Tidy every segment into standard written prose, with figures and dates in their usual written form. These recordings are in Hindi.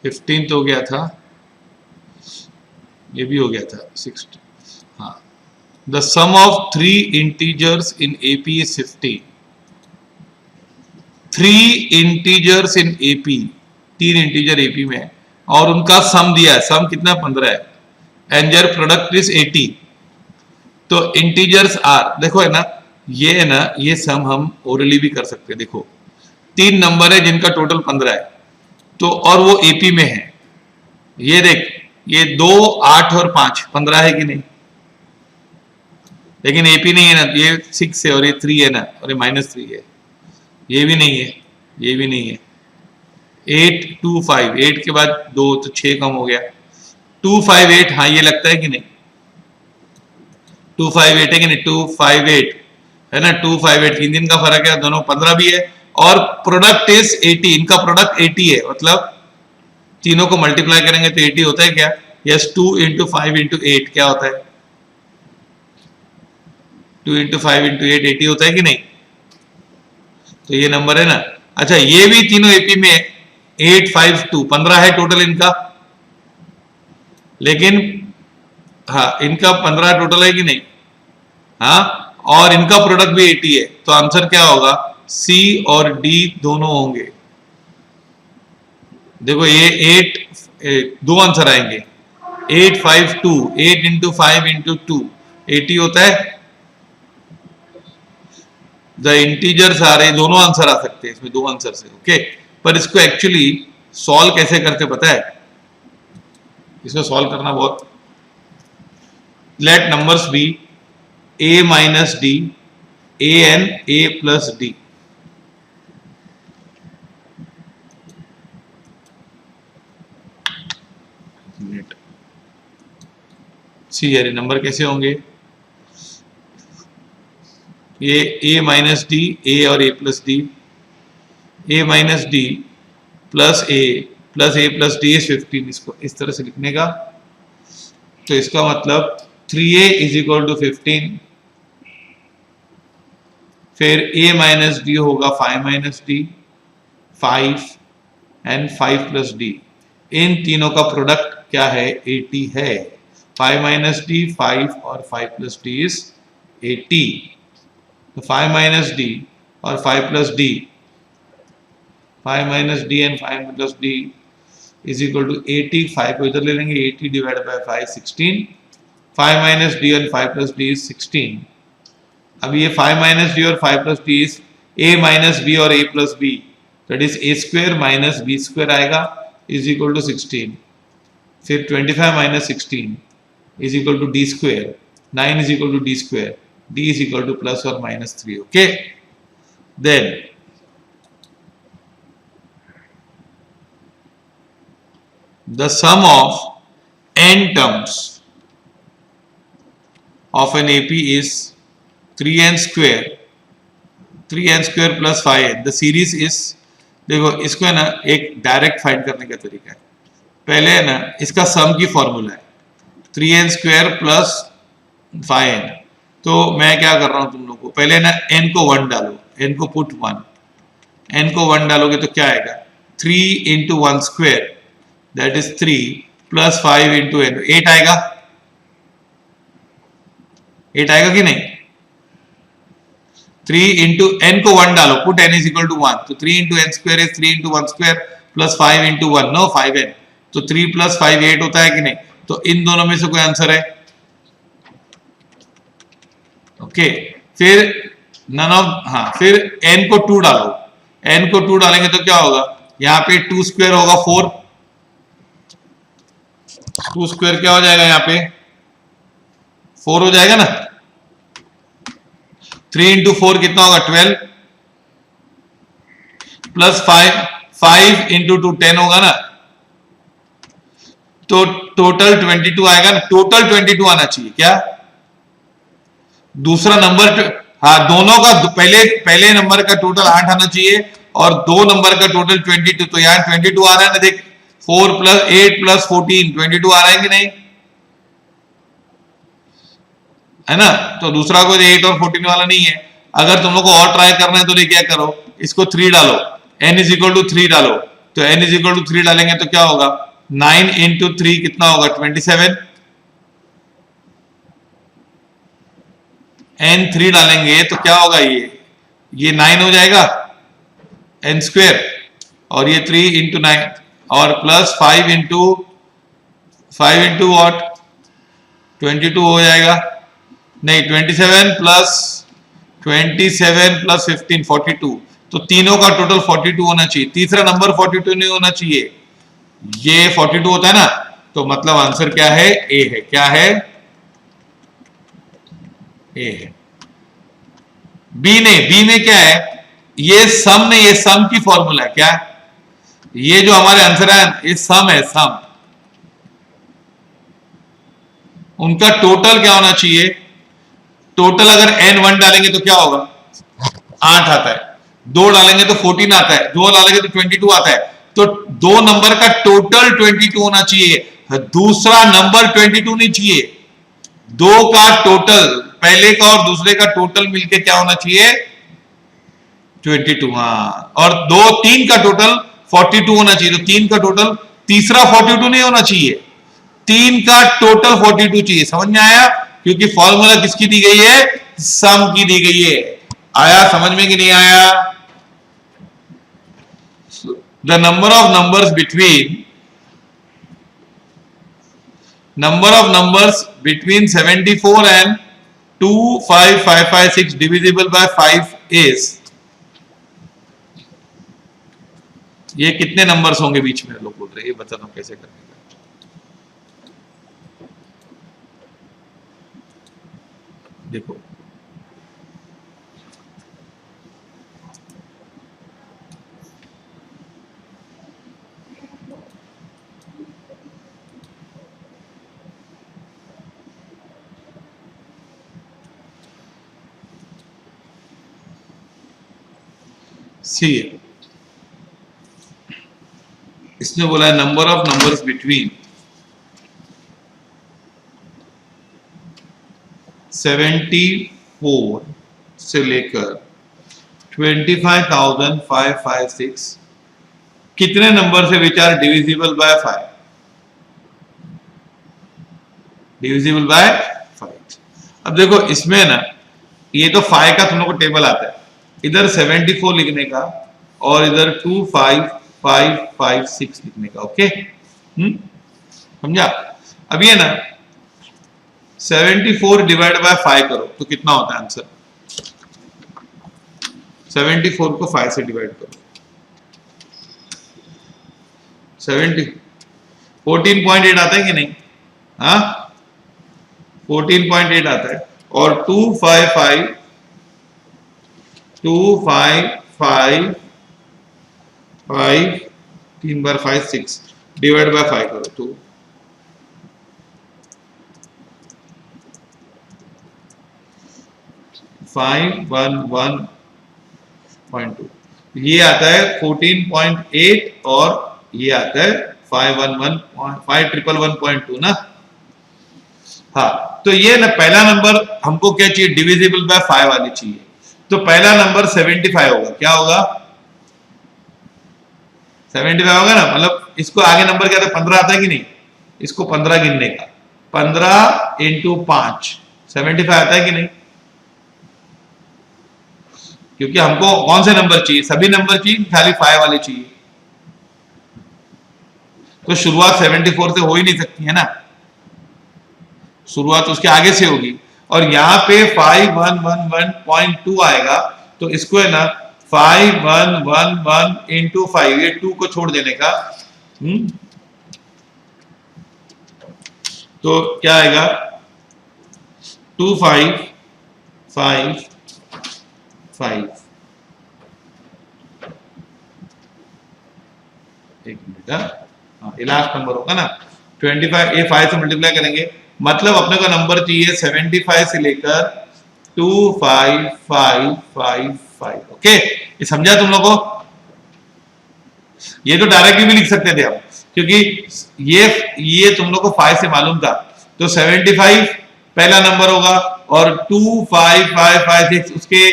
15 तो हो गया था, ये भी हो गया था 60। हाँ, the sum of 3 integers in AP is 50। 3 integers in AP, 3 integer AP में, और उनका सम दिया है, सम कितना 15 है, एंड देयर प्रोडक्ट इज 80। तो इंटीजर्स आर, देखो है ना, ये है ना, ये सम हम ओरली भी कर सकते हैं। देखो 3 नंबर है जिनका टोटल 15 है, तो और वो एपी में है, ये देख, ये 2, 8 और 5 15 है कि नहीं, लेकिन एपी नहीं है ना, ये 6 है और ये 3 है ना, और ये -3 है, ये भी नहीं है, ये भी नहीं है। 8, 2, 5, 8 के बाद 2 तो 6 कम हो गया, 2, 5, 8, हाँ ये लगता है कि नहीं, 2, 5, 8 है कि नहीं, 2, 5, 8 है ना, 2, 5, 8 3 दिन का फर्क है, दोनों 15 भी है, और प्रोडक्ट इज 80, इनका प्रोडक्ट 80 है, मतलब तीनों को मल्टीप्लाई करेंगे तो 80 होता है क्या, यस, 2 × 5 × 8 क्या होता है, 2 × 5 × 8 80 होता है कि नहीं, तो ये नंबर है ना। अच्छा, ये भी तीनों एपी में 8, 5, 2 15 है टोटल इनका, लेकिन हाँ इनका 15 टोटल है कि नहीं, हाँ, और इनका प्रोडक्ट भी 80 है, तो आंसर क्या होगा, सी और डी दोनों होंगे। देखो ये 8, 2 आंसर आएंगे, 8, 5, 2, 8 × 5 × 2 80 होता है, द इंटीजर्स आ रहे, दोनों आंसर आ सकते हैं इसमें, 2 आंसर से, ओके। पर इसको एक्चुअली सॉल्व कैसे करते पता है, इसको सॉल्व करना बहुत, let numbers be a - d, a n a + d, see यार नंबर कैसे होंगे, ये a - d, a और a + d, a - d + a + d is 15, इसको इस तरह से लिखने का, तो इसका मतलब 3a = 15, फिर a - d होगा 5 - d, 5 एंड 5 + d, इन तीनों का प्रोडक्ट क्या है, 80 है, 5 - d 5 और 5 + d is 80, तो 5 - d और 5 + d, 5 - d and 5 + d is equal to 80, 5 को इधर ले लेंगे, 80 / 5 16, 5 - d और 5 + d is 16। अब ये 5 - d और 5 + d is a - b और a + b, that is a² - b² आएगा, इज इक्वल टू 16, फिर 25 - 16 is equal to d², 9 is equal to d², d is equal to +or -3, okay. Then the sum of n terms of an AP is 3n² + 5n, the series is, देखो इसको है ना एक डायरेक्ट फाइंड करने का तरीका है, पहले है ना इसका सम की फॉर्मूला है 3n² + 5n, तो मैं क्या कर रहा हूं तुम लोग को, पहले ना n को 1 डालो, n को पुट 1, n को 1 डालोगे तो क्या आएगा, 3 × 1² दैट इज 3 + 5 × n, 8 आएगा, 8 आएगा कि नहीं, 3 × n को 1 डालो, पुट n = 1, तो 3 × n² is 3 × 1² + 5 × 1, नो 5n, तो 3 + 5 8 होता है कि नहीं, तो इन दोनों में से कोई आंसर है, ओके। फिर नन ऑफ, हाँ, फिर n को 2 डालो, n को 2 डालेंगे तो क्या होगा, यहाँ पे 2² होगा 4, 2² क्या हो जाएगा, यहाँ पे 4 हो जाएगा ना, 3 × 4 कितना होगा 12, प्लस 5 × 2 10 होगा ना, तो टोटल 22 आएगा ना, टोटल 22 आना चाहिए क्या, दूसरा नंबर, हाँ दोनों का पहले नंबर का टोटल 8 आना चाहिए और 2 नंबर का टोटल 22, तो यहाँ 22 आ रहा है ना, देख 4 + 8 + 14 22 आ रहा है कि नहीं, है ना, तो दूसरा कोई 8 और 14 वाला नहीं है। अगर तुम लोग को और ट्राई करना है तो क्या करो, इसको 3 डालो, n = 3 डालो, तो n इज इक्वल टू 3 डालेंगे तो क्या होगा, 9 इंटू 3 कितना होगा 27, n 3 डालेंगे तो क्या होगा, ये 9 हो जाएगा n स्क्वेयर, और ये 3 इंटू 9 और प्लस 5 इंटू वॉट 22 हो जाएगा, नहीं 27 प्लस 15 42, तो तीनों का टोटल 42 होना चाहिए, तीसरा नंबर 42 नहीं होना चाहिए, ये 42 होता है ना, तो मतलब आंसर क्या है, ए है, क्या है, ए है। बी नहीं, बी में क्या है, ये सम नहीं, ये सम की फॉर्मूला है, क्या ये जो हमारे आंसर है ये सम है, सम, उनका टोटल क्या होना चाहिए, टोटल अगर n1 डालेंगे तो क्या होगा 8 आता है, 2 डालेंगे तो 14 आता है, 2 डालेंगे तो 22 आता है, तो दो नंबर का टोटल 22 होना चाहिए, दूसरा नंबर 22 नहीं चाहिए, दो का टोटल, पहले का और दूसरे का टोटल मिलके क्या होना चाहिए 22, हाँ, और 3 का टोटल 42 होना चाहिए, तो 3 का टोटल, तीसरा 42 नहीं होना चाहिए, 3 का टोटल 42 चाहिए, समझ में आया, क्योंकि फॉर्मूला किसकी दी गई है, सम की दी गई है, आया समझ में कि नहीं आया। The number of numbers between 74 and 25556 divisible by 5 is, ये कितने नंबर्स होंगे बीच में, लोग बोल रहे हैं, ये बता दो कैसे करने का, देखो सी, इसने बोला है नंबर ऑफ नंबर्स बिटवीन 74 से लेकर 25,556 कितने नंबर से which are divisible by 5, divisible by 5। अब देखो इसमें ना, ये तो 5 का तुम लोग को टेबल आता है, इधर 74 लिखने का और इधर 25556 लिखने का, ओके, समझा। अब ये ना 74 डिवाइड बाय 5 करो तो कितना होता है आंसर, 74 को 5 से डिवाइड करो, 14.8 आता है कि नहीं, हाँ 14.8 आता है, और 255 3 बार 5 6 डिवाइड बाय 5 करो तो 511.2, ये आता है 14.8 और ये आता है 511.2 ना, हाँ, तो ये ना पहला नंबर हमको क्या चाहिए, डिविजिबल बाय 5 वाली चाहिए, तो पहला नंबर 75 होगा, क्या होगा 75 होगा ना, मतलब इसको आगे नंबर क्या था 15 आता है कि नहीं, इसको 15 गिनने का, 15 इंटू 5 75 आता है कि नहीं, क्योंकि हमको कौन से नंबर चाहिए, सभी नंबर चाहिए, खाली 5 वाले चाहिए, तो शुरुआत 74 से हो ही नहीं सकती है ना, शुरुआत उसके आगे से होगी, और यहां पे 5111.2 आएगा, तो इसको है ना 5111 इंटू 5, ये 2 को छोड़ देने का, तो क्या आएगा 2555, एक मिनट, हाँ ये लास्ट नंबर होगा ना, 25 ये 5 से मल्टीप्लाई करेंगे, मतलब अपने को नंबर चाहिए 75 से लेकर 25555, ओके, ये समझा तुम लोगों को, ये तो डायरेक्टली भी लिख सकते थे हम, क्योंकि ये तुम लोग को 5 से मालूम था, तो 75 पहला नंबर होगा, और 25556 उसके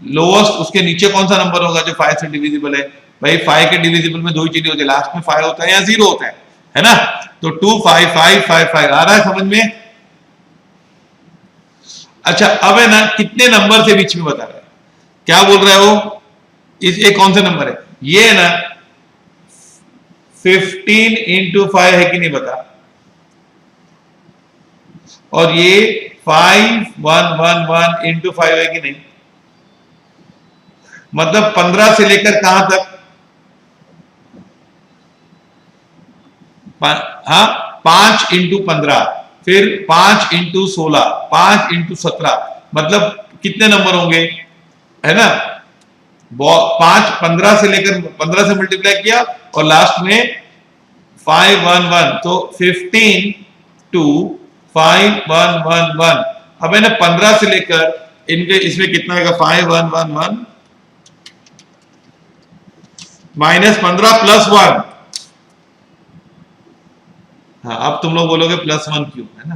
लोएस्ट, उसके नीचे कौन सा नंबर होगा जो 5 से डिविजिबल है, भाई 5 के डिविजिबल में 2 ही चीजें होती है, लास्ट में 5 होता है या 0 होता है ना। तो 2 5 5 5 5 आ रहा है समझ में। अच्छा अब है ना कितने नंबर से बीच में बता रहा है, क्या बोल रहा है वो, ये कौन सा नंबर है, ये है ना 15 इंटू 5 है कि नहीं बता, और ये 5 1 1 1 इंटू 5 है कि नहीं, मतलब 15 से लेकर कहां तक, हाँ 5 इंटू 15, फिर 5 इंटू 16, 5 इंटू 17, मतलब कितने नंबर होंगे, है ना। 5 15 से लेकर 15 से मल्टीप्लाई किया और लास्ट में 5 1 1, तो 15 2 5 1 1 1। अब है ना 15 से लेकर इनके इसमें कितना आएगा, 5 1 1 1 माइनस 15 प्लस 1। हाँ अब तुम लोग बोलोगे प्लस 1 क्यों, है ना,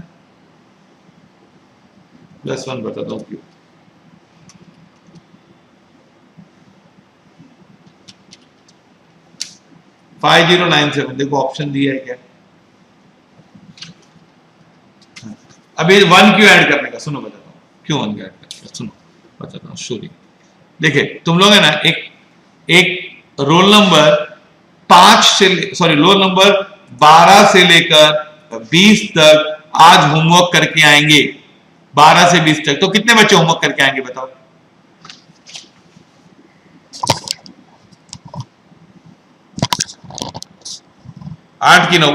प्लस 1 बताता हूं क्यों। फाइव 5097 देखो ऑप्शन दिया है क्या, अब ये 1 क्यों ऐड करने का, सुनो बताता हूँ क्यों 1 ऐड करने का, सुनो बताता हूँ स्टोरी। देखिए तुम लोग है ना एक रोल नंबर 5 से सॉरी रोल नंबर 12 से लेकर 20 तक आज होमवर्क करके आएंगे, 12 से 20 तक, तो कितने बच्चे होमवर्क करके आएंगे बताओ, 8 की 9,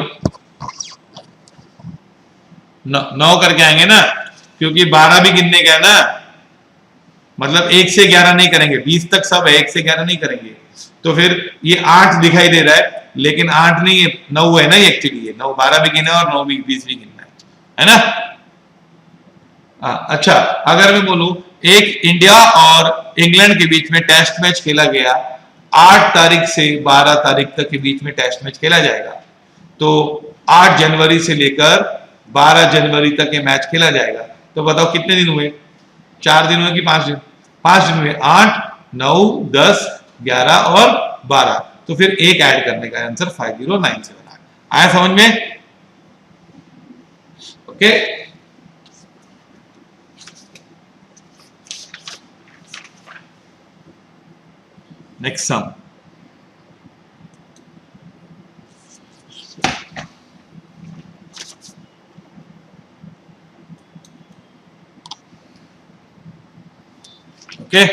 9 करके आएंगे ना, क्योंकि 12 भी गिनने का है ना, मतलब 1 से 11 नहीं करेंगे, 20 तक सब है, 1 से 11 नहीं करेंगे, तो फिर ये 8 दिखाई दे रहा है, लेकिन 8 नहीं है 9 है ना, एक्चुअली ये 9 12 भी गिना और 9 भी 20 भी गिनना है ना। अच्छा अगर मैं बोलूं एक इंडिया और इंग्लैंड के बीच में टेस्ट मैच खेला गया, 8 तारीख से 12 तारीख तक के बीच में टेस्ट मैच खेला जाएगा, तो 8 जनवरी से लेकर 12 जनवरी तक ये मैच खेला जाएगा, तो बताओ कितने दिन हुए, 4 दिन हुए कि 5 दिन, 5 दिन हुए, 8 9 10 11 और 12, तो फिर एक ऐड करने का आंसर 5097 आया समझ में, okay. Next sum, okay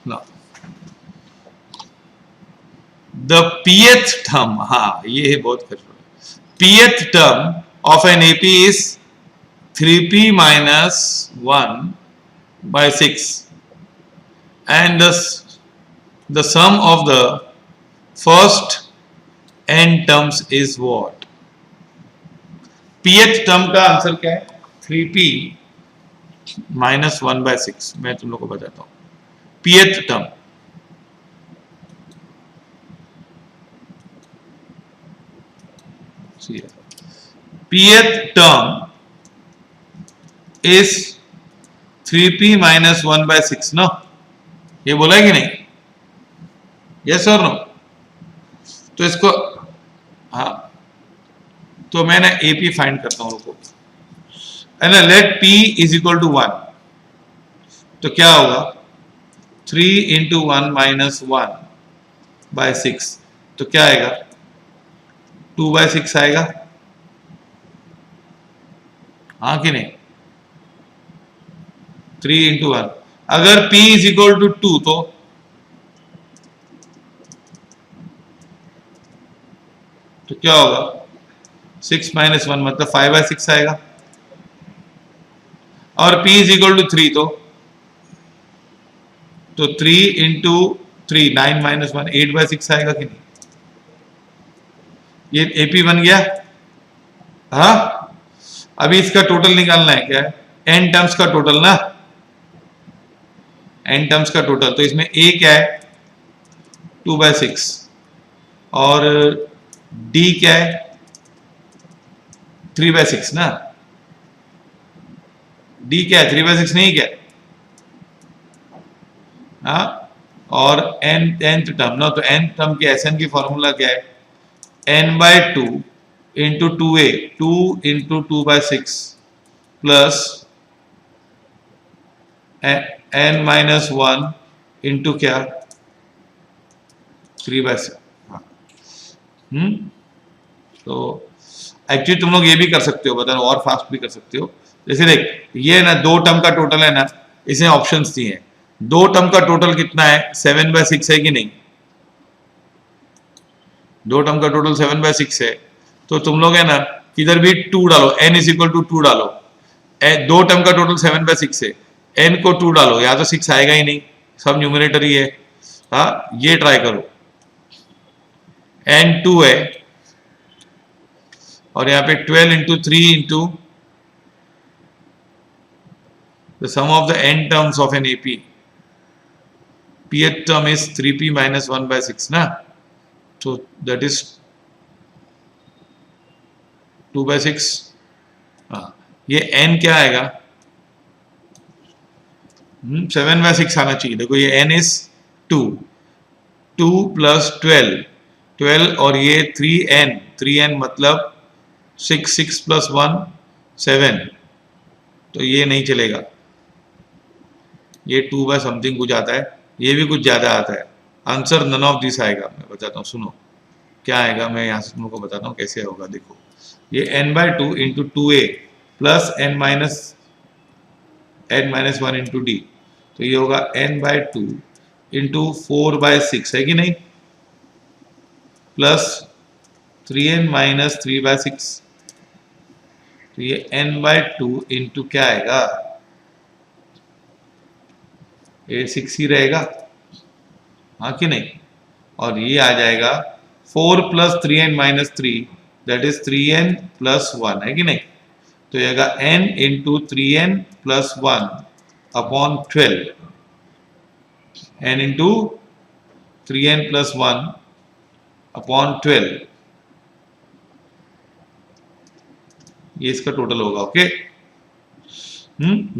now the pth term, हाँ ये है बहुत खर्च, pth term of an AP is 3p minus 1 by 6 and the sum of the first n terms is what, pth term का आंसर क्या है, 3p माइनस 1 by 6, मैं तुम लोग को बताता हूं pth term, pth term is 3p minus 1 by 6 ना, ये बोला है कि नहीं, यस और नो, तो इसको हाँ, तो मैं ना AP फाइंड करता हूं, रुको है ना, let P is equal to 1, तो क्या होगा 3 इंटू 1 माइनस 1 बाय 6, तो क्या आएगा 2 by 6 आएगा, हाँ कि नहीं, 3 इंटू 1, अगर P इज इक्वल टू 2 तो क्या होगा 6 माइनस 1 मतलब 5 by 6 आएगा, और P इज इक्वल टू 3 तो 3 इंटू 3 9 माइनस 1 8 by 6 आएगा कि नहीं, ये AP बन गया, हाँ अभी इसका टोटल निकालना है, क्या है n टर्म्स का टोटल ना, n टर्म्स का टोटल, तो इसमें a क्या है 2 by 6 और d क्या है 3 by 6 ना, d क्या है 3 by 6 नहीं क्या, हाँ और nth टर्म ना, तो nth टर्म के Sn की फॉर्मूला क्या है, n/2 into 2a, 2 into 2/6 plus n-1 into क्या 3/6। तो एक्चुअली तुम लोग ये भी कर सकते हो, बता और फास्ट भी कर सकते हो। जैसे देख ये ना 2 टर्म का टोटल है ना, इसमें ऑप्शंस दिए हैं। 2 टर्म का टोटल कितना है, 7/6 है कि नहीं, 2 टर्म का टोटल 7/6 है। तो तुम लोग है ना किधर भी 2 डालो, n इज इक्वल टू 2 डालो। 2 टर्म का टोटल 7/6 है, n को 2 डालो, या तो 6 आएगा ही नहीं, सब न्यूमरेटर ही है। हाँ ये ट्राई करो, n 2 है और यहाँ पे 12 into 3 into the sum of the n terms of an AP, pth term is 3p minus 1/6 ना, so that is 2/6। हाँ ये n क्या आएगा, 7/6 आना चाहिए। देखो ये n इज 2, 2 प्लस 12 और ये 3n मतलब 6 प्लस 1 7, तो ये नहीं चलेगा, ये 2 बाय समथिंग कुछ आता है, ये भी कुछ ज्यादा आता है। आंसर नन ऑफ दिस आएगा। मैं बताता हूँ, सुनो क्या आएगा, मैं यहाँ से तुमको बताता हूँ कैसे होगा। देखो ये n/2 into 2a plus n-1 into d, तो ये होगा n/2 इंटू 4/6 है कि नहीं, प्लस 3n माइनस 3/6, तो ये n/2 इंटू क्या आएगा, ये 6 ही रहेगा, हाँ कि नहीं, और ये आ जाएगा 4 plus 3n minus 3 that is 3n plus 1 है कि नहीं, तो ये आएगा n into 3n plus 1 upon 12, n into 3n plus 1 upon 12, ये इसका टोटल होगा। ओके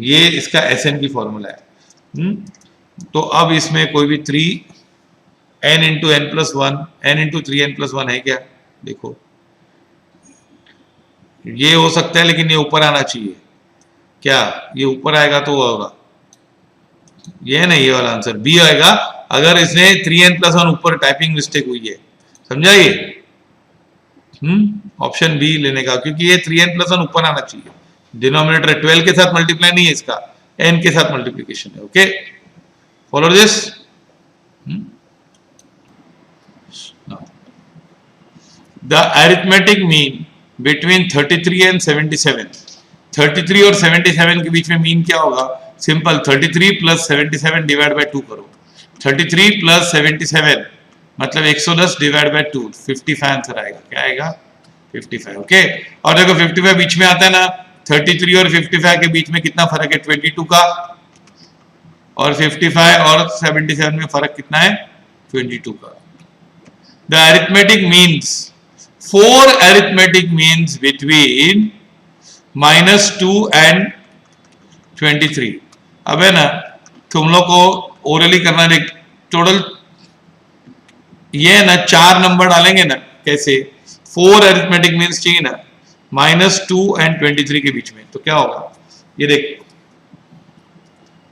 ये इसका Sn की फॉर्मूला है। तो अब इसमें कोई भी 3n into n plus 1, n into 3n plus 1 है क्या, देखो ये हो सकता है लेकिन ये ऊपर आना चाहिए, क्या ये ऊपर आएगा तो होगा, ये है ना, ये वाला आंसर बी आएगा। अगर इसने 3n प्लस 1 ऊपर टाइपिंग मिस्टेक हुई है, समझा ये, ऑप्शन बी लेने का, क्योंकि ये 3n प्लस 1 ऊपर आना चाहिए, डिनोमिनेटर 12 के साथ मल्टीप्लाई नहीं है इसका, n के साथ मल्टीप्लिकेशन है। Okay follow this. The arithmetic mean between 33 and 77, 33 और 77 के बीच में मीन क्या होगा, सिंपल 33 प्लस 77 डिवाइड बाय 2 करो, 33 प्लस 77 मतलब 110 डिवाइड बाय 2, 55 आंसर आएगा, क्या आएगा 55। ओके और देखो 55 बीच में आता है ना, 33 और 55 के बीच में कितना फर्क है 22 का, और 55 और 77 में फर्क कितना है 22 का। The arithmetic means 4 arithmetic means between -2 and 23। अब है ना तुम लोग को ओरली करना है, टोटल ये है ना 4 नंबर डालेंगे ना, कैसे 4 अरिथमेटिक मीन्स चाहिए ना -2 एंड 23 के बीच में, तो क्या होगा, ये देख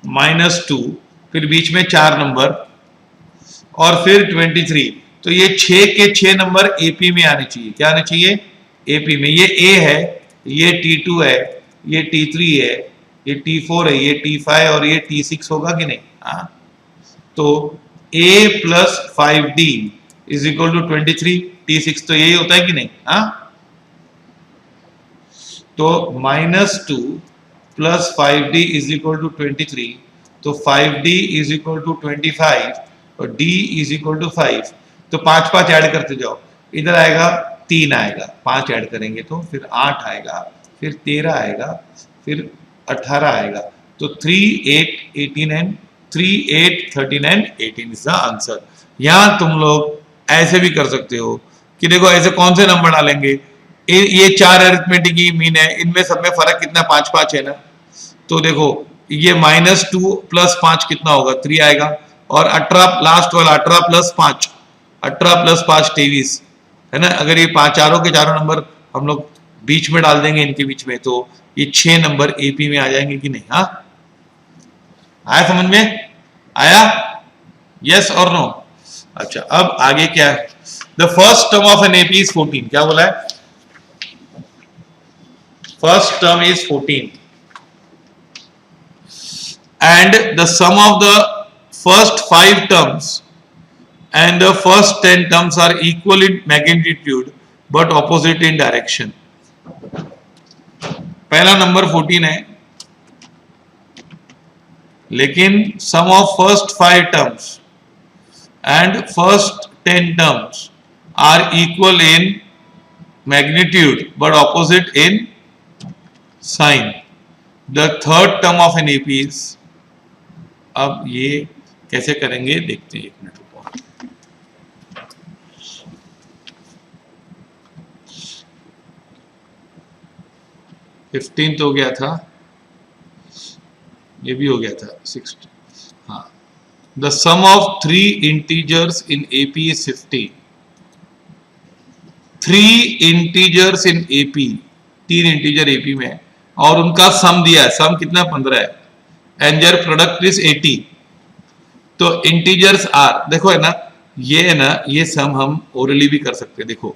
-2 फिर बीच में 4 नंबर और फिर 23, तो ये 6 के 6 नंबर एपी में आने चाहिए, क्या आने चाहिए एपी में, ये ए है, ये T2 है, ये T3 है, ये T4 है, ये T5 और ये T6 होगा कि नहीं। हाँ तो A plus 5D is equal to 23, T6 तो यही होता है कि नहीं। हाँ तो -2 plus 5D is equal to 23, तो 5D इज इक्वल टू 25 और D इज इक्वल टू 5, तो 5 ऐड करते जाओ, इधर आएगा 3 आएगा, 5 ऐड करेंगे तो फिर 8 आएगा, फिर 13 आएगा, फिर 18 आएगा, तो 3 8 18 and 3 8 13 and 18 is the answer. यहां तुम लोग ऐसे भी कर सकते हो कि देखो ऐसे कौन से नंबर डालेंगे, ये 4 अरिथमेटिक की मीन है, इनमें सब में फर्क कितना 5 है ना, तो देखो ये -2 प्लस 5 कितना होगा 3 आएगा, और 18 लास्ट वाला 18 प्लस 5, 18 प्लस 5 23 है ना। अगर ये चारों के चारों नंबर हम लोग बीच में डाल देंगे इनके बीच में, तो ये 6 नंबर एपी में आ जाएंगे कि नहीं? हाँ, आया समझ में? आया? यस और नो? अच्छा, अब आगे क्या है? The first term of an AP is 14। क्या बोला है? First term is 14 and the sum of the first 5 terms and the first 10 terms are equal in magnitude but opposite in direction. पहला नंबर 14 है, लेकिन sum of first 5 terms and first 10 terms are equal in magnitude but opposite in sign. The third term of an AP is, अब ये कैसे करेंगे देखते हैं, 1 मिनट रुको। फिफ्टीन तो हो गया था, ये भी हो गया था 60। हाँ, the sum of 3 integers in AP is 50। 3 integers in AP, 3 integer AP में, और उनका सम दिया है। सम कितना? 15 है। And their product is 80। तो इंटीजर्स आर, देखो है ना, ये है ना, ये सम हम ओरली भी कर सकते हैं। देखो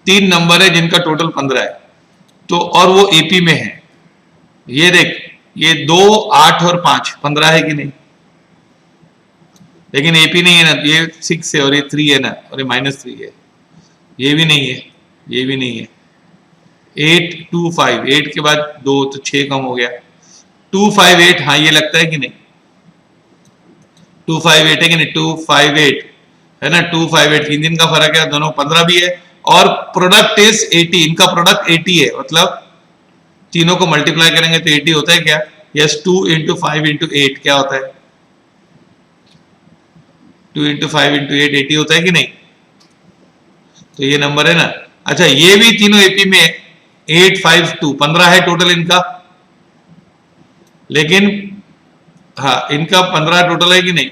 3 नंबर है जिनका टोटल 15 है, तो और वो एपी में है। ये देख, ये 2, 8 और 5 15 है कि नहीं? लेकिन एपी नहीं है ना, ये 6 है और ये 3 है ना, और ये -3 है। ये भी नहीं है, ये भी नहीं है। 8 2 5, 8 के बाद 2 तो 6 कम हो गया। 2 5 8, हाँ ये लगता है कि नहीं? 2 5 8 है कि नहीं? 2 5 8 है ना, 2 5 8, 3 दिन का फर्क है, दोनों 15 भी है, और प्रोडक्ट इज 80। इनका प्रोडक्ट 80 है, मतलब तीनों को मल्टीप्लाई करेंगे तो 80 होता है क्या? यस, 2 इंटू 5 इंटू 8 क्या होता है? 2 इंटू 5 इंटू 8 80 होता है कि नहीं? तो ये नंबर है ना। अच्छा, ये भी तीनों एपी में 8 5 2 15 है टोटल इनका, लेकिन हाँ इनका 15 टोटल है कि नहीं?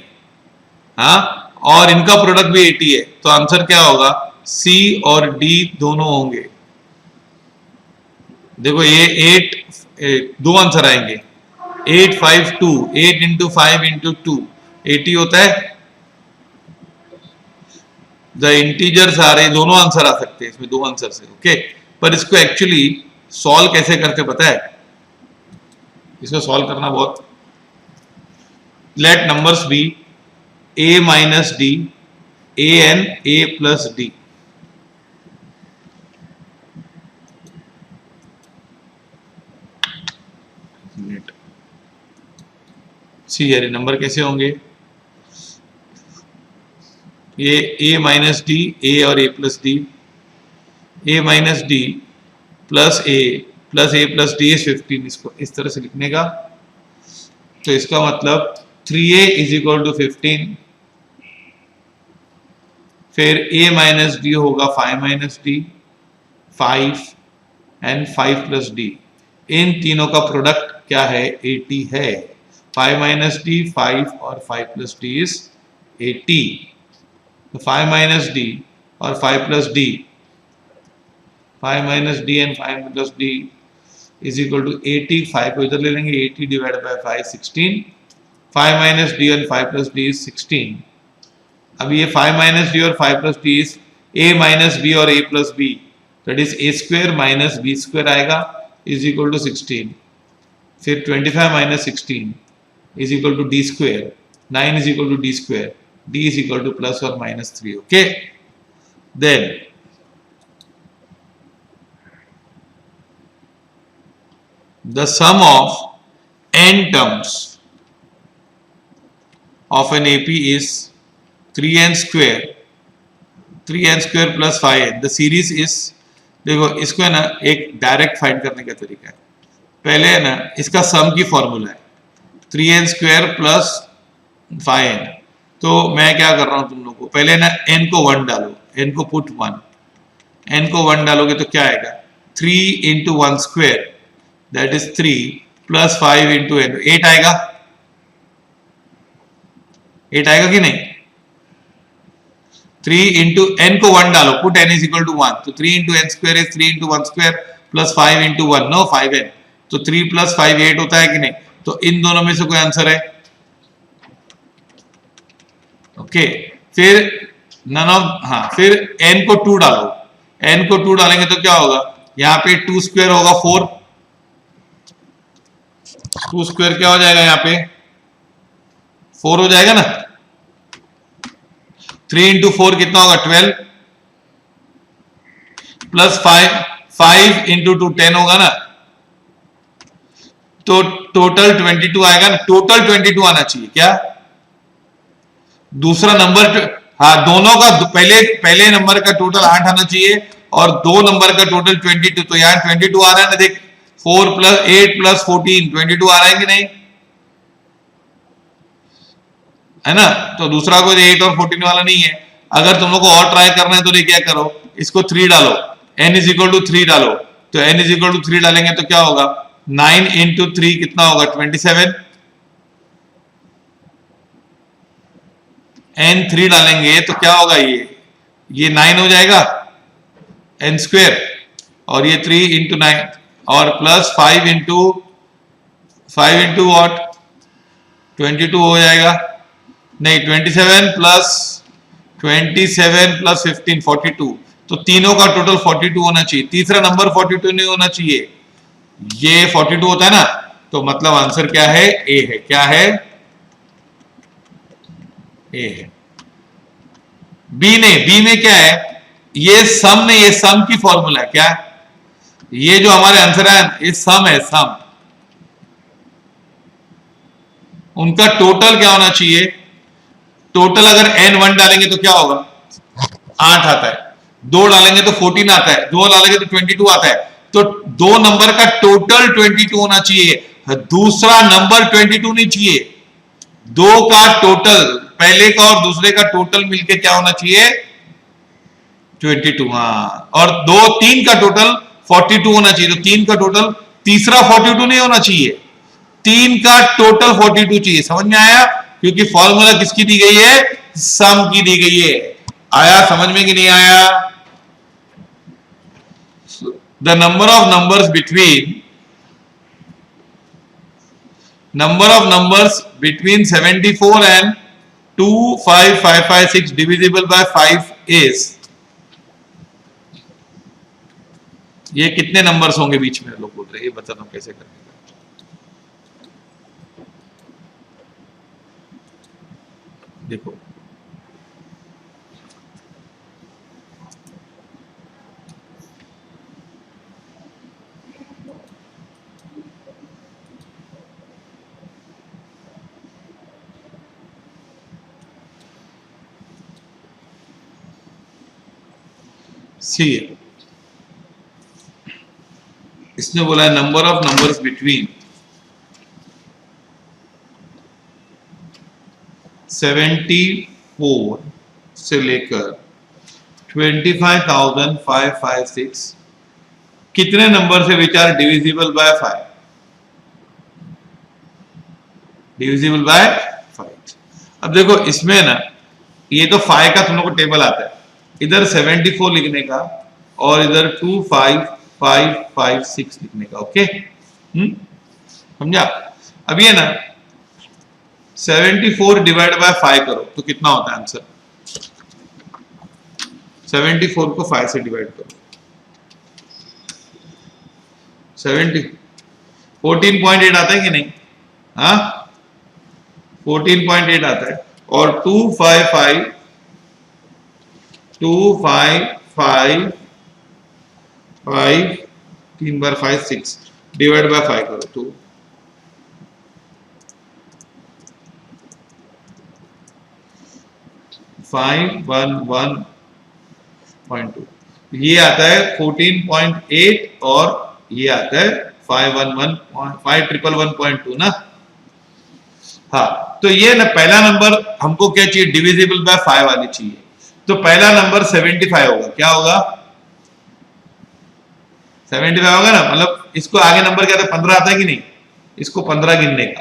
हाँ, और इनका प्रोडक्ट भी 80 है, तो आंसर क्या होगा? सी और डी दोनों होंगे। देखो ये 8, 2 आंसर आएंगे। 8 5 2, 8 इंटू 5 इंटू 2 80 होता है। द इंटीजर्स आ रहे, दोनों आंसर आ सकते हैं इसमें, 2 आंसर से। ओके, पर इसको एक्चुअली सॉल्व कैसे करते पता है? इसको सॉल्व करना बहुत, let numbers be a minus d, a and a plus d. See यार नंबर कैसे होंगे? ये a माइनस डी, a और a plus d, a minus d plus a plus d is 15। इसको इस तरह से लिखने का, तो इसका मतलब 3a इज इक्वल टू 15, फिर a माइनस डी होगा 5 minus d, 5 and 5 plus d. इन तीनों का प्रोडक्ट क्या है? 80 है। 5 माइनस डी 5 और 5 प्लस डी इज 80। तो 5 माइनस डी और 5 plus d, 5 minus d and 5 plus d is equal to 80। 5 को इधर ले लेंगे, 80 divide by 5 16। 5 minus d and 5 plus d is 16। अब ये 5 माइनस डी और 5 plus d is a minus b और a plus b, that is a square minus b square आएगा, इज इक्वल टू 16। फिर 25 minus 16 is equal to d square, 9 is equal to d square, d is equal to plus और minus 3। Okay, then the sum of n terms of an AP is 3n square, 3n square plus 5n. The series is, देखो इसको है ना एक डायरेक्ट फाइंड करने का तरीका है। पहले है ना इसका सम की फॉर्मूला है 3n स्क्वायर प्लस 5n। तो मैं क्या कर रहा हूं तुम लोग को, पहले ना n को 1 डालो, n को पुट 1, n को 1 डालोगे तो क्या आएगा? 3 into 1 square that is 3 plus 5 into n, 8 आएगा। 8 आएगा कि नहीं? 3 इंटू एन को 1 डालो, put n is equal to 1, तो 3 into n square is 3 into 1 square plus 5 into 1, no 5n, तो 3 प्लस 5 8 होता है कि नहीं? तो इन दोनों में से कोई आंसर है? ओके फिर नन ऑफ, हाँ फिर n को 2 डालो, n को 2 डालेंगे तो क्या होगा? यहाँ पे 2 स्क्वायर होगा 4, 2 स्क्वायर क्या हो जाएगा? यहाँ पे 4 हो जाएगा ना। 3 इंटू 4 कितना होगा? 12 प्लस 5 इंटू 2 10 होगा ना, तो टोटल 22 आएगा ना। टोटल 22 आना चाहिए क्या? दूसरा नंबर, हाँ दोनों का पहले नंबर का टोटल 8 आना चाहिए और दो नंबर का टोटल 22, तो यहाँ 22 आ रहा है ना, देख 4 प्लस 8 प्लस 14 22 आ रहा है कि नहीं? है ना। तो दूसरा कोई 8 और 14 वाला नहीं है। अगर तुम लोग को और ट्राई करना है तो क्या करो, इसको 3 डालो, n इज इक्वल टू 3 डालो, तो n इज इक्वल टू 3 डालेंगे तो क्या होगा? 9 इंटू 3 कितना होगा? 27, n 3 डालेंगे तो क्या होगा? ये 9 हो जाएगा n स्क्वेयर, और ये 3 इंटू 9 और प्लस 5 इंटू वॉट 22 हो जाएगा। नहीं 27 प्लस 15 42, तो तीनों का टोटल 42 होना चाहिए। तीसरा नंबर 42 नहीं होना चाहिए, ये 42 होता है ना, तो मतलब आंसर क्या है? ए है। क्या है? ए है। बी नहीं, बी में क्या है? ये सम नहीं, ये सम की फॉर्मूला है क्या? ये जो हमारे आंसर है ये सम है, सम। उनका टोटल क्या होना चाहिए? टोटल अगर n 1 डालेंगे तो क्या होगा? 8 आता है, 2 डालेंगे तो 14 आता है, 2 डालेंगे तो 22 आता है, तो दो नंबर का टोटल 22 होना चाहिए। दूसरा नंबर 22 नहीं चाहिए, दो का टोटल, पहले का और दूसरे का टोटल मिलके क्या होना चाहिए? 22। हाँ, और 3 का टोटल 42 होना चाहिए, तो 3 का टोटल, तीसरा 42 नहीं होना चाहिए, 3 का टोटल 42 चाहिए। समझ में आया? क्योंकि फॉर्मूला किसकी दी गई है? सम की दी गई है। आया समझ में कि नहीं आया? The number of numbers between 74 and 25556 divisible by 5 is, ये कितने नंबर्स होंगे बीच में? लोग बोल रहे हैं, ये बता दो कैसे करने का। देखो सी, इसने बोला है नंबर ऑफ नंबर्स बिटवीन 74 से लेकर 25,556 कितने नंबर से which are divisible by 5? Divisible by 5। अब देखो इसमें ना, ये तो 5 का तुम लोग को टेबल आता है, इधर 74 लिखने का और इधर 25556 लिखने का। ओके समझा? अब ये ना 74 डिवाइड बाय 5 करो तो कितना होता है आंसर? 74 को 5 से डिवाइड करो, 14.8 आता है कि नहीं? हाँ 14.8 आता है, और 255 3 बार 5 6 डिवाइड बाय 5 करो तो 511.2, ये आता है 14.8 और ये आता है 511.2 ना। हाँ तो ये ना पहला नंबर हमको क्या चाहिए? डिविजिबल बाय 5 वाली चाहिए। तो पहला नंबर 75 होगा। क्या होगा? 75 होगा ना, मतलब इसको आगे नंबर क्या था? 15 आता है कि नहीं? इसको 15 गिनने का,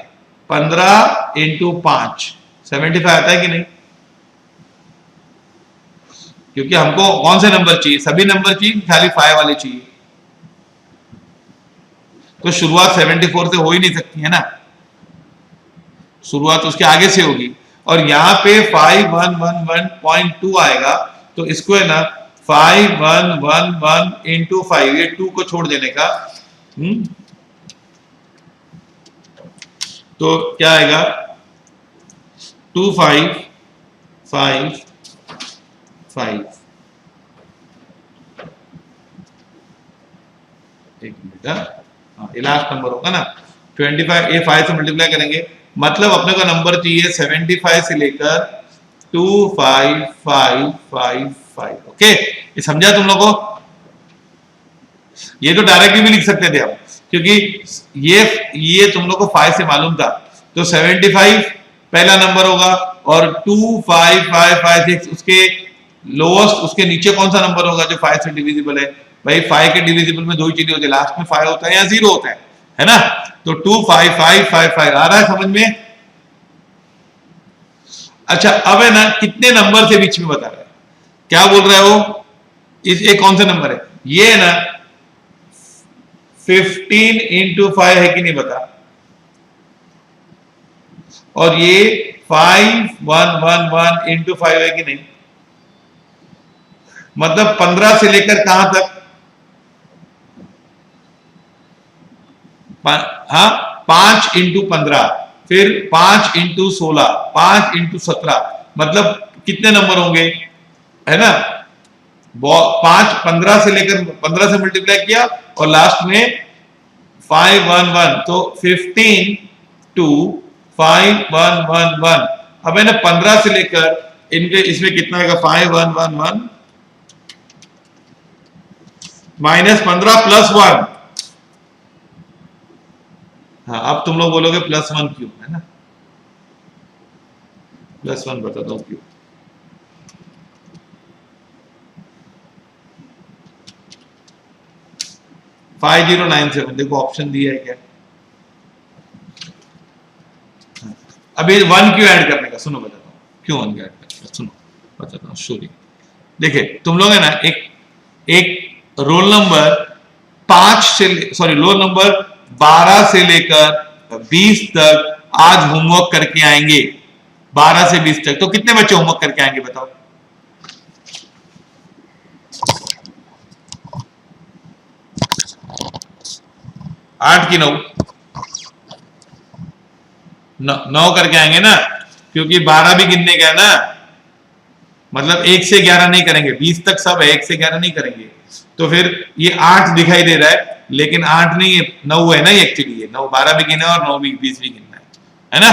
15 इंटू 5 75 आता है कि नहीं? क्योंकि हमको कौन से नंबर चाहिए, सभी नंबर चाहिए, खाली 5 वाले चाहिए। तो शुरुआत 74 से हो ही नहीं सकती है ना, शुरुआत उसके आगे से होगी। और यहां पे 5111.2 आएगा, तो इसको है ना 5111 इंटू 5, ये 2 को छोड़ देने का। तो क्या आएगा 2555। एक मिनट, हाँ ये लास्ट नंबर होगा ना 25, ये 5 से मल्टीप्लाई करेंगे, मतलब अपने को नंबर चाहिए 75 से लेकर 25555। ओके, ये समझा तुम लोगों को? ये तो डायरेक्टली भी लिख सकते थे हम, क्योंकि ये तुम लोग को 5 से मालूम था, तो 75 पहला नंबर होगा और 25556 उसके लोएस्ट, उसके नीचे कौन सा नंबर होगा जो 5 से डिविजिबल है? भाई 5 के डिविजिबल में दो ही चीजें होती है, लास्ट में 5 होता है या 0 होता है ना? तो 25555 आ रहा है समझ में? अच्छा, अब है ना कितने नंबर से बीच में बता रहा है, क्या बोल रहा है वो? इस एक कौन सा नंबर है ये है ना 15 इंटू 5 है कि नहीं बता, और ये 5111 इंटू 5 है कि नहीं? मतलब 15 से लेकर कहां तक? हाँ 5 इंटू 15, फिर 5 इंटू 16, 5 इंटू 17, मतलब कितने नंबर होंगे, है ना? 15 से लेकर 15 से मल्टीप्लाई किया और लास्ट में 511, तो 15 टू 5111। अब है ना 15 से लेकर इनके इसमें कितना आएगा 5111 माइनस 15 प्लस 1। हाँ अब तुम लोग बोलोगे +1 क्यों, है ना? +1 बता दो क्यों। $5097, देखो ऑप्शन दिया है क्या? अभी 1 क्यों ऐड करने का, सुनो बताता हूँ क्यों 1 ऐड करने का, सुनो बताता हूँ। स्टोरी देखिए, तुम लोग है ना एक रोल नंबर 5 से रोल नंबर 12 से लेकर 20 तक आज होमवर्क करके आएंगे। 12 से 20 तक, तो कितने बच्चे होमवर्क करके आएंगे बताओ? 8 की 9? 9 करके आएंगे ना, क्योंकि 12 भी गिनने का है ना, मतलब 1 से 11 नहीं करेंगे, 20 तक सब है, 1 से 11 नहीं करेंगे। तो फिर ये 8 दिखाई दे रहा है, लेकिन 8 नहीं, 9 है ना एक्चुअली, ये 9 12 भी गिना और 9 भी 20 भी गिनना है ना?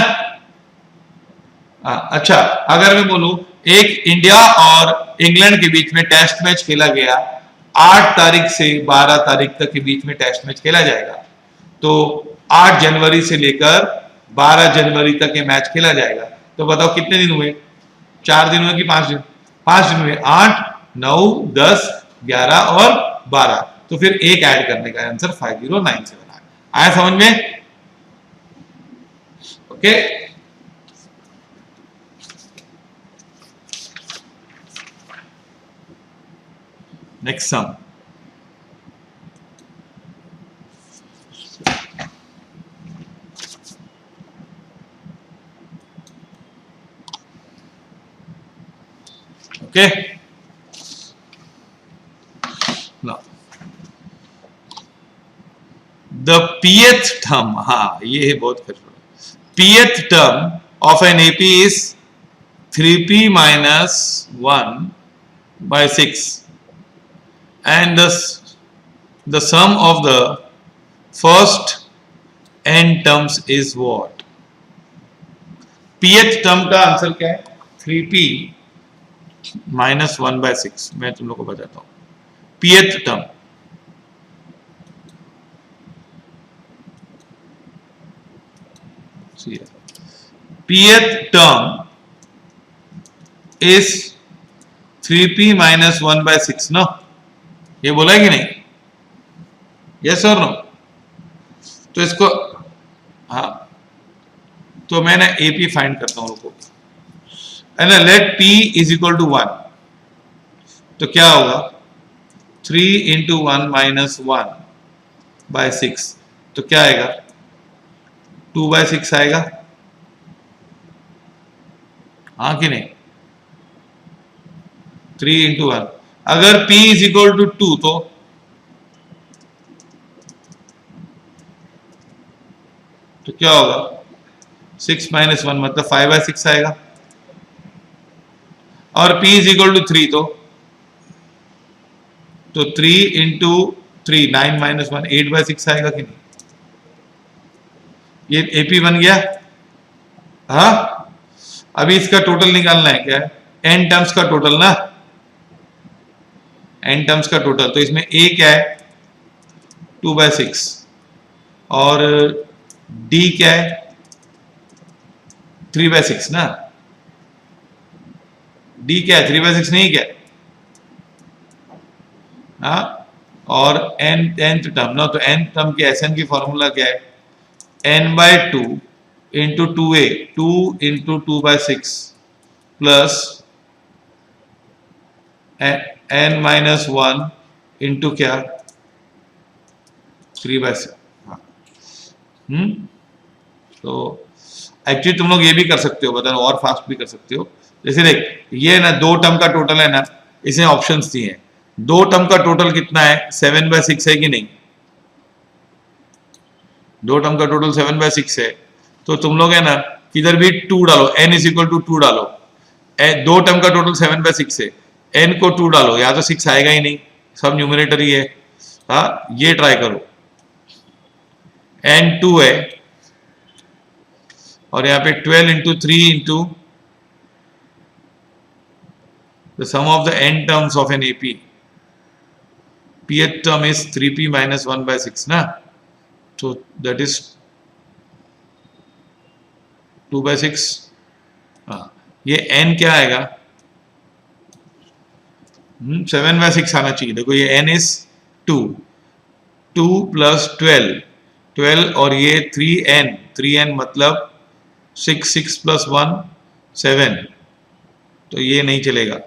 अच्छा, अगर मैं बोलूं एक इंडिया और इंग्लैंड के बीच में टेस्ट मैच खेला गया, 8 तारीख से 12 तारीख तक के बीच में टेस्ट मैच खेला जाएगा, तो 8 जनवरी से लेकर 12 जनवरी तक ये मैच खेला जाएगा। तो बताओ कितने दिन हुए? 4 दिन हुए कि 5 दिन? 5 दिन हुए। 8 9 10 11 और 12, तो फिर एक ऐड करने का आंसर 5097 आया समझ में? Okay, next sum. Okay, now the pth term, हाँ ये है बहुत खतरनाक। pth term of an AP is 3p minus 1 by 6 and the sum of the first n terms is what? pth term का आंसर क्या है? 3p minus 1 by 6। मैं तुम लोग को बताता हूं pth term. pth term is 3p minus 1 by 6 no, ये बोला है कि नहीं? यस और नो? तो इसको हाँ, तो मैं ना AP फाइंड करता हूं, रुको है ना, let p is equal to 1, तो क्या होगा 3 इंटू 1 माइनस 1 बाय 6, तो क्या आएगा 2/6 आएगा, हाँ कि नहीं। 3 इंटू 1, अगर p इज इक्वल टू 2 तो क्या होगा 6 माइनस 1 मतलब 5/6 आएगा, और p इज इक्वल टू 3 तो 3 इंटू 3 9 माइनस 1 8/6 आएगा कि नहीं। ये AP बन गया। हाँ, अभी इसका टोटल निकालना है, क्या है n टर्म्स का टोटल ना, n टर्म्स का टोटल, तो इसमें a क्या है 2/6 और d क्या है 3/6 ना, d क्या है 3/6 नहीं क्या, हाँ, और nth टर्म ना, तो n टर्म की Sn की फॉर्मूला क्या है n/2 into 2a 2 into 2/6 plus n-1 into क्या 3/6। हाँ, तो एक्चुअली तुम लोग ये भी कर सकते हो, बता और फास्ट भी कर सकते हो। जैसे देख ये ना 2 टर्म का टोटल है ना, इसमें ऑप्शंस दिए हैं, 2 टर्म का टोटल कितना है 7/6 है कि नहीं, 2 टर्म का टोटल 7/6 है, तो तुम लोग है ना किधर भी 2 डालो, n इज इक्वल टू 2 डालो, 2 टर्म का टोटल 7/6 है, n को 2 डालो, या तो 6 आएगा ही नहीं, सब न्यूमरेटर ही है। हाँ, ये ट्राई करो, n 2 है और यहाँ पे 12 into 3 into the sum of the n terms of an AP, pth term is 3p minus 1/6 ना, तो दैट इज 2/6। हाँ, ये n क्या आएगा 7/6 आना चाहिए। देखो ये n इज 2 प्लस 12 और ये 3n मतलब 6 प्लस 1 7, तो ये नहीं चलेगा,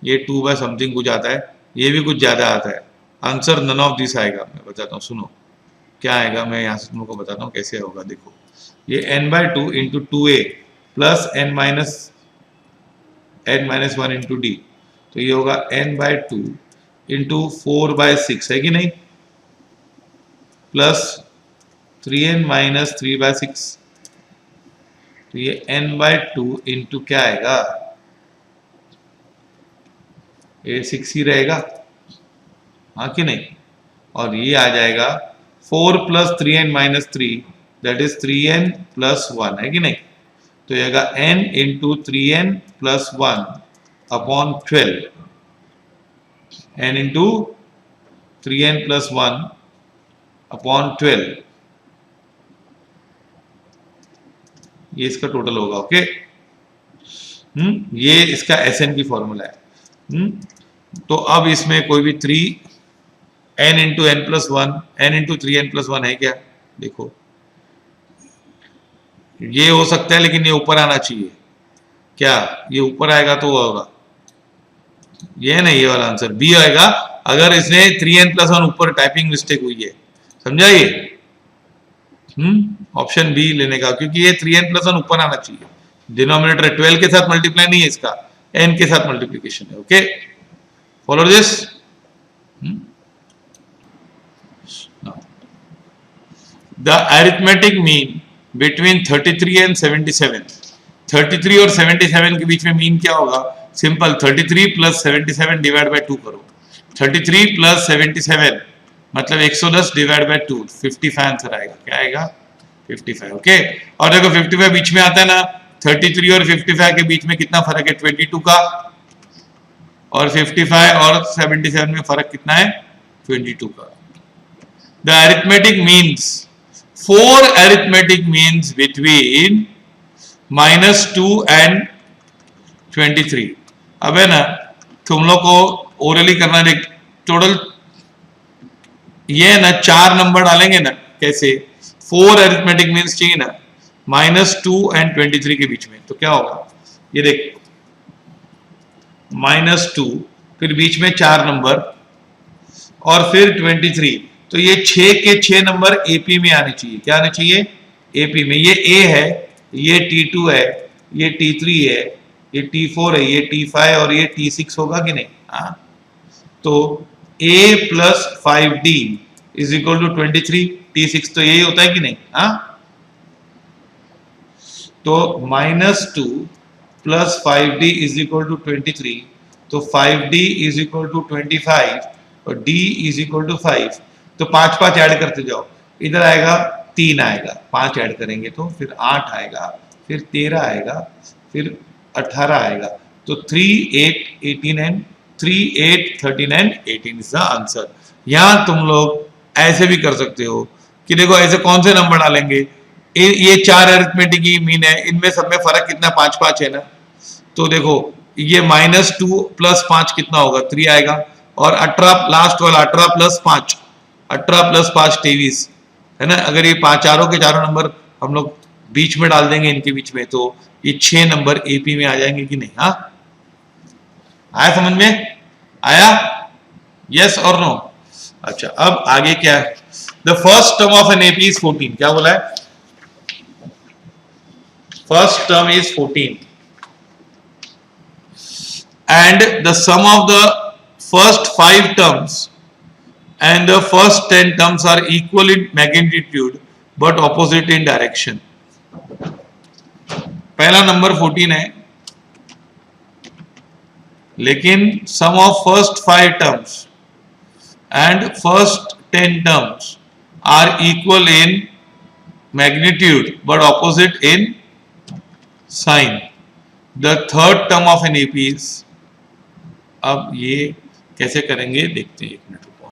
ये 2 बाय समथिंग कुछ आता है, ये भी कुछ ज्यादा आता है, आंसर नन ऑफ दिस आएगा। मैं बताता हूँ, सुनो क्या आएगा, मैं यहाँ से तुम लोग को बताता हूँ कैसे होगा। देखो ये n/2 into 2a plus n-1 into d, तो ये होगा n/2 इंटू 4/6 है कि नहीं, प्लस 3n माइनस 3/6, तो ये n/2 इंटू क्या आएगा, ये 6 ही रहेगा, हाँ कि नहीं, और ये आ जाएगा 4 plus 3n minus 3 that is 3n plus 1 है कि नहीं, तो ये आएगा n into 3n plus 1 upon 12, n into 3n plus 1 upon 12, ये इसका टोटल होगा। ओके, ये इसका Sn की फॉर्मूला है। तो अब इसमें कोई भी 3n into n plus 1 n into 3n plus 1 है क्या, देखो ये हो सकता है, लेकिन ये ऊपर आना चाहिए, क्या ये ऊपर आएगा तो होगा, ये नहीं, ये वाला आंसर बी आएगा, अगर इसने 3n प्लस 1 ऊपर टाइपिंग मिस्टेक हुई है, समझा ये, ऑप्शन बी लेने का, क्योंकि ये 3n प्लस 1 ऊपर आना चाहिए, डिनोमिनेटर 12 के साथ मल्टीप्लाई नहीं है इसका, n के साथ मल्टीप्लीकेशन है। Okay, follow this. The arithmetic mean between 33 and 77, 33 और 77 के बीच में मीन क्या होगा, सिंपल 33 प्लस 77 डिवाइड बाय 2 करो, 33 प्लस 77 मतलब 110 डिवाइड बाय 2, 55 आंसर आएगा, क्या आएगा 55। ओके, और देखो 55 बीच में आता है ना, 33 और 55 के बीच में कितना फर्क है 22 का, और 55 और 77 में फर्क कितना है 22 का। The arithmetic means 4 arithmetic means between -2 and 23। अब है ना तुम लोग को ओरली करना, देख टोटल ये है ना 4 नंबर डालेंगे ना, कैसे 4 अरिथमेटिक मीन्स चाहिए ना, -2 एंड 23 के बीच में, तो क्या होगा, ये देख -2, फिर बीच में 4 नंबर और फिर 23, तो ये 6 के 6 नंबर एपी में आने चाहिए। क्या आने चाहिए, एपी में। ये ए है, ये T2 है, ये T3 है, ये T4 है, ये T5 और ये T6 होगा कि नहीं? हाँ, तो A + 5D is equal to 23, T6 तो यही होता है कि नहीं? हाँ, तो -2 + 5D इज इक्वल टू 23, तो 5D इज इक्वल टू 25 और D इज इक्वल टू 5। तो 5 5 ऐड करते जाओ, इधर आएगा 3 आएगा, 5 ऐड करेंगे तो फिर 8 आएगा, फिर 13 आएगा, फिर 18 आएगा। तो 3 8 18 and 3 8 13 and 18 is the answer. यहां तुम लोग ऐसे भी कर सकते हो कि देखो ऐसे कौन से नंबर डालेंगे, ये 4 अरिथमेटिक की मीन है, इनमें सब में फर्क कितना 5 5 है ना। तो देखो ये -2 + 5 कितना होगा, 3 आएगा, और 18 लास्ट वाला 18 + 5, 18 + 5 23 है ना। अगर ये चारों के चारों नंबर हम लोग बीच में डाल देंगे इनके बीच में, तो ये 6 नंबर एपी में आ जाएंगे कि नहीं? हाँ, आया समझ में? आया? यस और नो? अच्छा, अब आगे क्या है, the first term of an AP is 14। क्या बोला है? First term is 14 and the sum of the first 5 terms and the first 10 terms are equal in magnitude but opposite in direction. पहला नंबर 14 है, लेकिन sum of first 5 terms and first 10 terms are equal in magnitude but opposite in sign. The third term of an AP is, अब ये कैसे करेंगे देखते हैं, 1 मिनट।